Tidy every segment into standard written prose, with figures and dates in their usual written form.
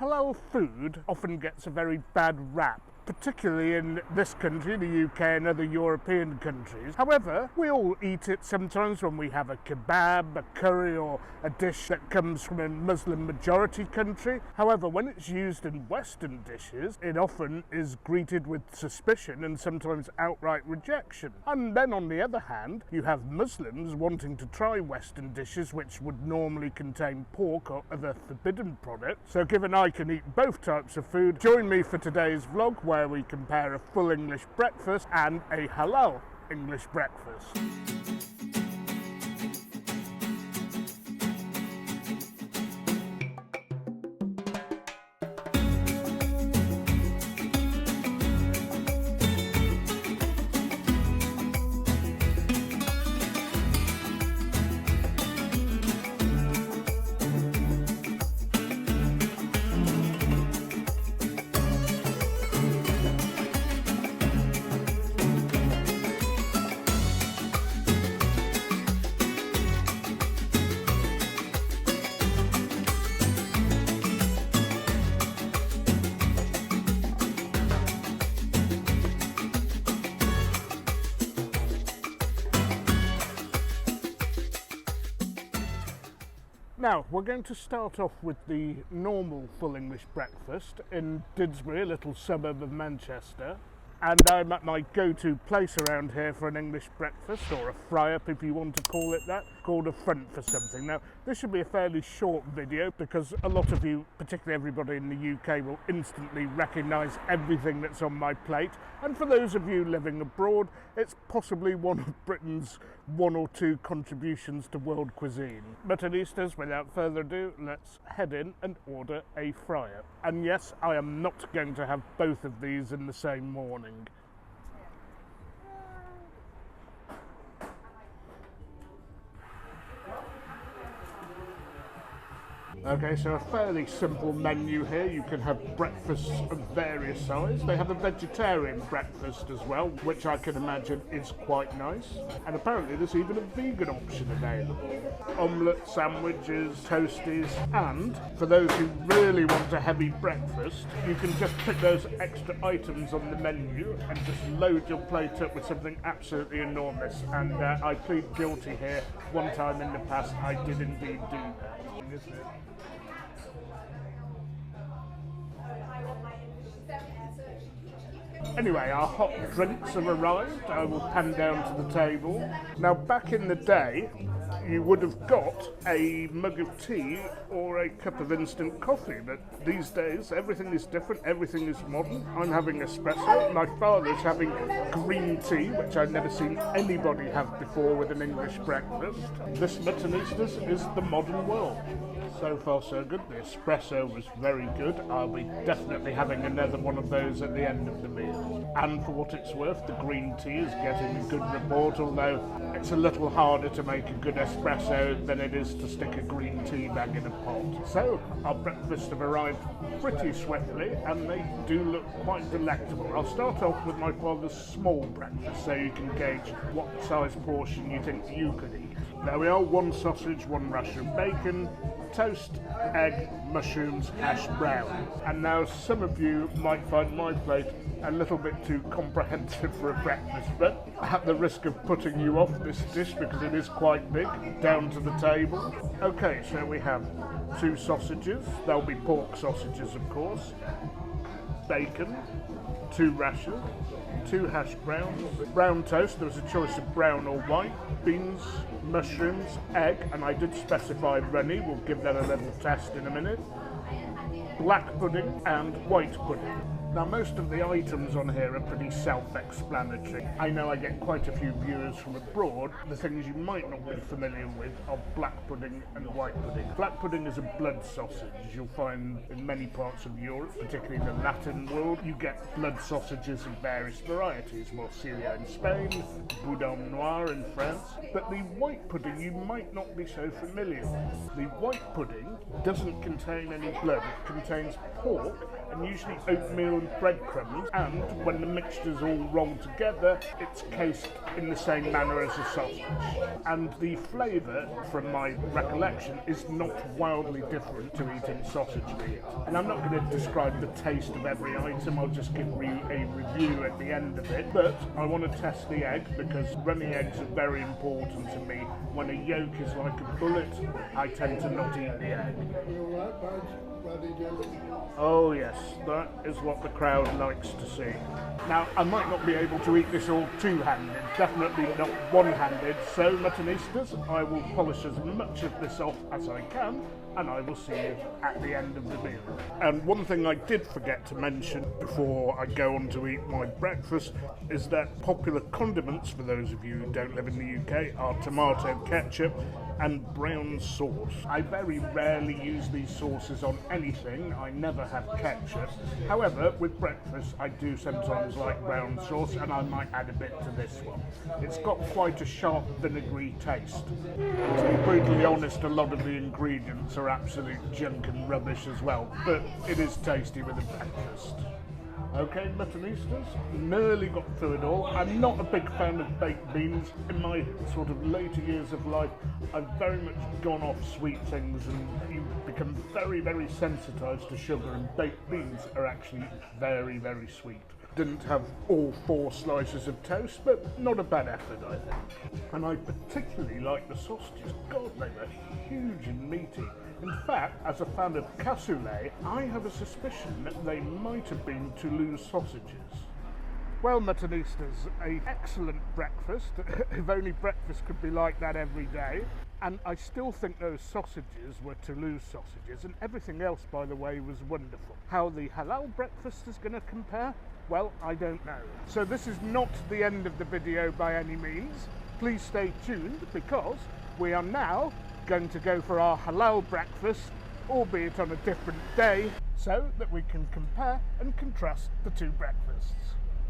Halal food often gets a very bad rap, particularly in this country, the UK and other European countries. However, we all eat it sometimes when we have a kebab, a curry or a dish that comes from a Muslim majority country. However, when it's used in Western dishes, it often is greeted with suspicion and sometimes outright rejection. And then on the other hand, you have Muslims wanting to try Western dishes which would normally contain pork or other forbidden products. So given I can eat both types of food, join me for today's vlog where we compare a full English breakfast and a halal English breakfast. Now, we're going to start off with the normal full English breakfast in Didsbury, a little suburb of Manchester. And I'm at my go-to place around here for an English breakfast, or a fry-up if you want to call it that, called a front for something. Now, this should be a fairly short video because a lot of you, particularly everybody in the UK, will instantly recognise everything that's on my plate. And for those of you living abroad, it's possibly one of Britain's one or two contributions to world cuisine. But at least, without further ado, let's head in and order a fry-up. And yes, I am not going to have both of these in the same morning. Okay, so a fairly simple menu here. You can have breakfasts of various sizes. They have a vegetarian breakfast as well, which I can imagine is quite nice. And apparently there's even a vegan option available. Omelette, sandwiches, toasties, and for those who really want a heavy breakfast, you can just pick those extra items on the menu and just load your plate up with something absolutely enormous. And I plead guilty here. One time in the past I did indeed do that. Isn't it? Anyway, our hot drinks have arrived. I will pan down to the table. Now, back in the day, you would have got a mug of tea or a cup of instant coffee, but these days everything is different, everything is modern. I'm having espresso, my father's having green tea, which I've never seen anybody have before with an English breakfast. This Muttonistas is the modern world. So far so good. The espresso was very good. I'll be definitely having another one of those at the end of the meal. And for what it's worth, the green tea is getting a good report, although it's a little harder to make a good espresso than it is to stick a green tea bag in a pot. So our breakfasts have arrived pretty swiftly and they do look quite delectable. I'll start off with my father's small breakfast so you can gauge what size portion you think you could eat. There we are, one sausage, one rasher of bacon, toast, egg, mushrooms, hash brown. And now some of you might find my plate a little bit too comprehensive for a breakfast, but at the risk of putting you off this dish because it is quite big, down to the table. Okay, so we have two sausages, they'll be pork sausages of course, bacon, two rashers, two hash browns, brown toast, there was a choice of brown or white, beans, mushrooms, egg, and I did specify runny, we'll give that a little test in a minute, black pudding and white pudding. Now, most of the items on here are pretty self-explanatory. I know I get quite a few viewers from abroad. The things you might not be familiar with are black pudding and white pudding. Black pudding is a blood sausage. You'll find in many parts of Europe, particularly the Latin world, you get blood sausages of various varieties. Morcilla in Spain, Boudin Noir in France. But the white pudding you might not be so familiar with. The white pudding doesn't contain any blood. It contains pork and usually oatmeal and breadcrumbs, and when the mixture's all rolled together, it's cased in the same manner as a sausage. And the flavour, from my recollection, is not wildly different to eating sausage meat. And I'm not going to describe the taste of every item, I'll just give you a review at the end of it. But I want to test the egg, because runny eggs are very important to me. When a yolk is like a bullet, I tend to not eat the egg. Oh yes, that is what the crowd likes to see. Now, I might not be able to eat this all two-handed, definitely not one-handed, so Muttonistas, I will polish as much of this off as I can, and I will see you at the end of the meal. And one thing I did forget to mention before I go on to eat my breakfast is that popular condiments, for those of you who don't live in the UK, are tomato ketchup and brown sauce. I very rarely use these sauces on anything, I never have ketchup. However, with breakfast I do sometimes like brown sauce, and I might add a bit to this one. It's got quite a sharp vinegary taste. To be brutally honest, a lot of the ingredients are absolute junk and rubbish as well, but it is tasty with a breakfast. Okay, Muttonistas, nearly got through it all. I'm not a big fan of baked beans. In my sort of later years of life, I've very much gone off sweet things, and you become very, very sensitised to sugar, and baked beans are actually very, very sweet. Didn't have all 4 slices of toast, but not a bad effort, I think. And I particularly like the sausages. God, they were huge and meaty. In fact, as a fan of cassoulet, I have a suspicion that they might have been Toulouse sausages. Well, Muttonistas, an excellent breakfast, if only breakfast could be like that every day. And I still think those sausages were Toulouse sausages, and everything else, by the way, was wonderful. How the halal breakfast is going to compare? Well, I don't know. So this is not the end of the video by any means. Please stay tuned, because we are now going to go for our halal breakfast, albeit on a different day, so that we can compare and contrast the two breakfasts.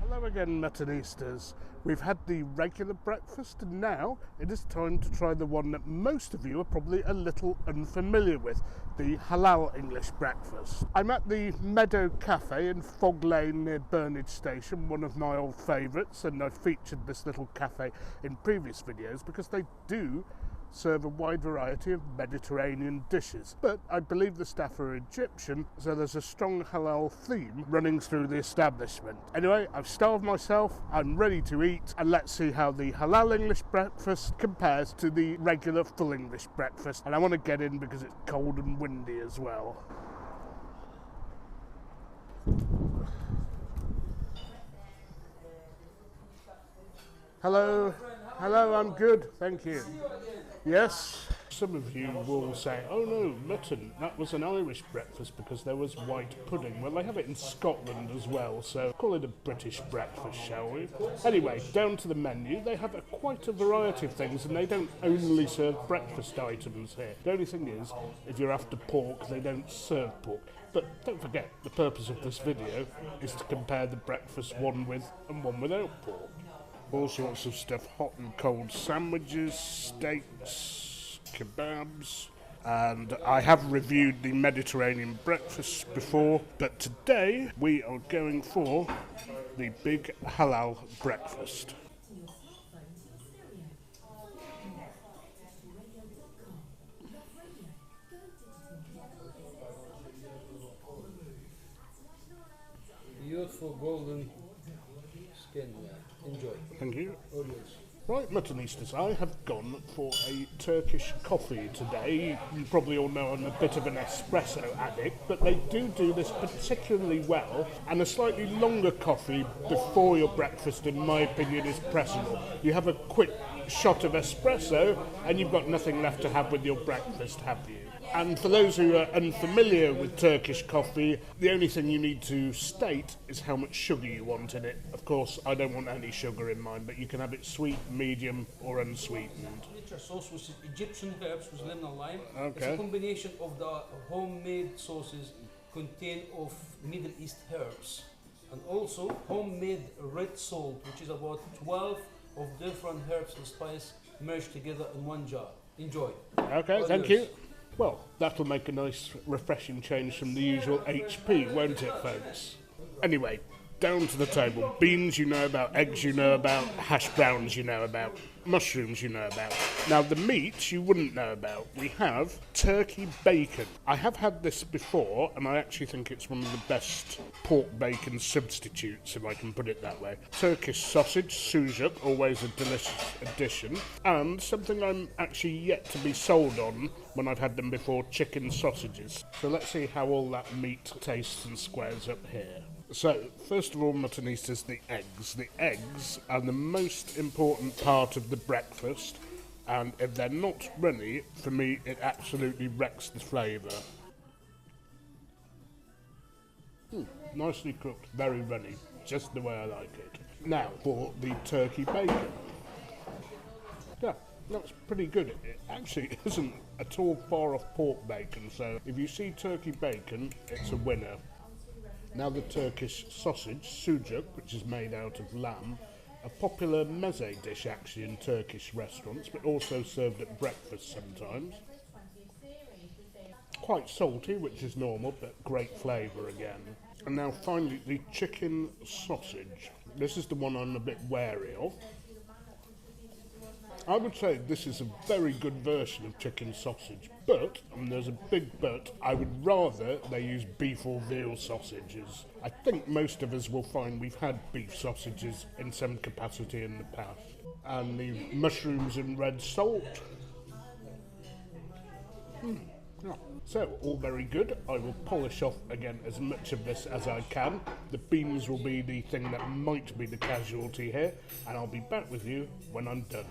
Hello again, Muttonistas. We've had the regular breakfast, and now it is time to try the one that most of you are probably a little unfamiliar with, the Halal English breakfast. I'm at the Medo Cafe in Fog Lane near Burnage Station, one of my old favourites, and I've featured this little cafe in previous videos because they do serve a wide variety of Mediterranean dishes. But I believe the staff are Egyptian, so there's a strong halal theme running through the establishment. Anyway, I've starved myself, I'm ready to eat, and let's see how the Halal English breakfast compares to the regular full English breakfast. And I want to get in because it's cold and windy as well. Hello. Hello, I'm good, thank you. Yes, some of you will say, oh no, mutton, that was an Irish breakfast because there was white pudding. Well, they have it in Scotland as well, so call it a British breakfast, shall we? Anyway, down to the menu, they have quite a variety of things, and they don't only serve breakfast items here. The only thing is, if you're after pork, they don't serve pork. But don't forget, the purpose of this video is to compare the breakfast one with and one without pork. All sorts of stuff, hot and cold sandwiches, steaks, kebabs, and I have reviewed the Mediterranean breakfast before, but today we are going for the big halal breakfast. Beautiful golden skin. Enjoy. Thank you. All yours. Right, Muttonistas, I have gone for a Turkish coffee today. You probably all know I'm a bit of an espresso addict, but they do this particularly well, and a slightly longer coffee before your breakfast, in my opinion, is preferable. You have a quick shot of espresso, and you've got nothing left to have with your breakfast, have you? And for those who are unfamiliar with Turkish coffee, the only thing you need to state is how much sugar you want in it. Of course, I don't want any sugar in mine, but you can have it sweet, medium, or unsweetened. Signature sauce, which is Egyptian herbs with lemon and lime. Okay. It's a combination of the homemade sauces contain of Middle East herbs, and also homemade red salt, which is about 12 of different herbs and spice merged together in one jar. Enjoy. Okay, thank you. Well, that'll make a nice refreshing change from the usual HP, won't it, folks? Anyway, down to the table. Beans you know about, eggs you know about, hash browns you know about, mushrooms you know about. Now the meat you wouldn't know about. We have turkey bacon. I have had this before and I actually think it's one of the best pork bacon substitutes, if I can put it that way. Turkish sausage, sucuk, always a delicious addition. And something I'm actually yet to be sold on when I've had them before, chicken sausages. So let's see how all that meat tastes and squares up here. So, first of all, Muttonistas, the eggs. The eggs are the most important part of the breakfast, and if they're not runny, for me, it absolutely wrecks the flavour. Nicely cooked, very runny, just the way I like it. Now, for the turkey bacon. Yeah, that's pretty good. It actually isn't at all far off pork bacon, so if you see turkey bacon, it's a winner. Now the Turkish sausage, sucuk, which is made out of lamb, a popular meze dish actually in Turkish restaurants, but also served at breakfast sometimes. Quite salty, which is normal, but great flavour again. And now finally the chicken sausage. This is the one I'm a bit wary of. I would say this is a very good version of chicken sausage, but, and there's a big but, I would rather they use beef or veal sausages. I think most of us will find we've had beef sausages in some capacity in the past. And the mushrooms and red salt. Yeah. So, all very good. I will polish off again as much of this as I can. The beans will be the thing that might be the casualty here, and I'll be back with you when I'm done.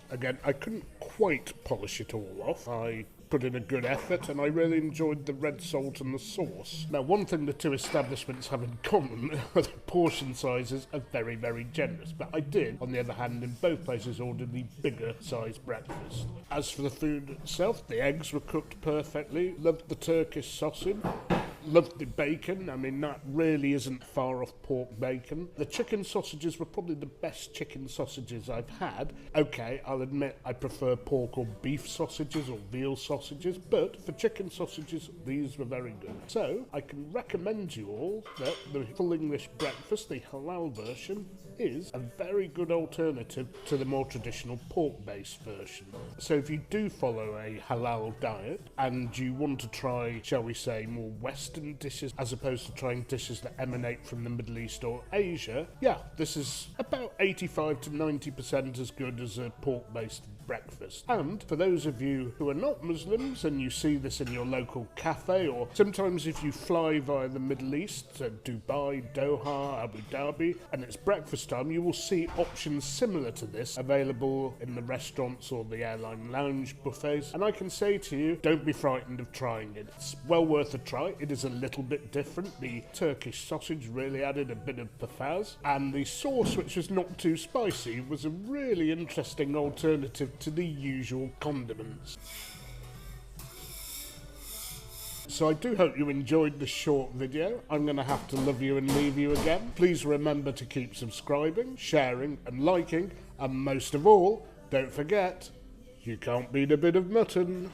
Again, I couldn't quite polish it all off. I put in a good effort and I really enjoyed the red salt and the sauce. Now, one thing the two establishments have in common are the portion sizes are very, very generous. But I did, on the other hand, in both places order the bigger size breakfast. As for the food itself, the eggs were cooked perfectly. Loved the Turkish sausage. Loved the bacon. I mean, that really isn't far off pork bacon. The chicken sausages were probably the best chicken sausages I've had. Okay, I'll admit I prefer pork or beef sausages or veal sausages, but for chicken sausages, these were very good. So, I can recommend you all that the full English breakfast, the halal version, is a very good alternative to the more traditional pork-based version. So if you do follow a halal diet and you want to try, shall we say, more Western dishes as opposed to trying dishes that emanate from the Middle East or Asia, yeah, this is about 85 to 90% as good as a pork-based breakfast. And for those of you who are not Muslims and you see this in your local cafe, or sometimes if you fly via the Middle East to Dubai, Doha, Abu Dhabi, and it's breakfast time, you will see options similar to this available in the restaurants or the airline lounge buffets. And I can say to you, don't be frightened of trying it. It's well worth a try. It is a little bit different. The Turkish sausage really added a bit of pizzazz, and the sauce, which was not too spicy, was a really interesting alternative to the usual condiments. So I do hope you enjoyed this short video. I'm going to have to love you and leave you again. Please remember to keep subscribing, sharing and liking, and most of all, don't forget, you can't beat a bit of mutton.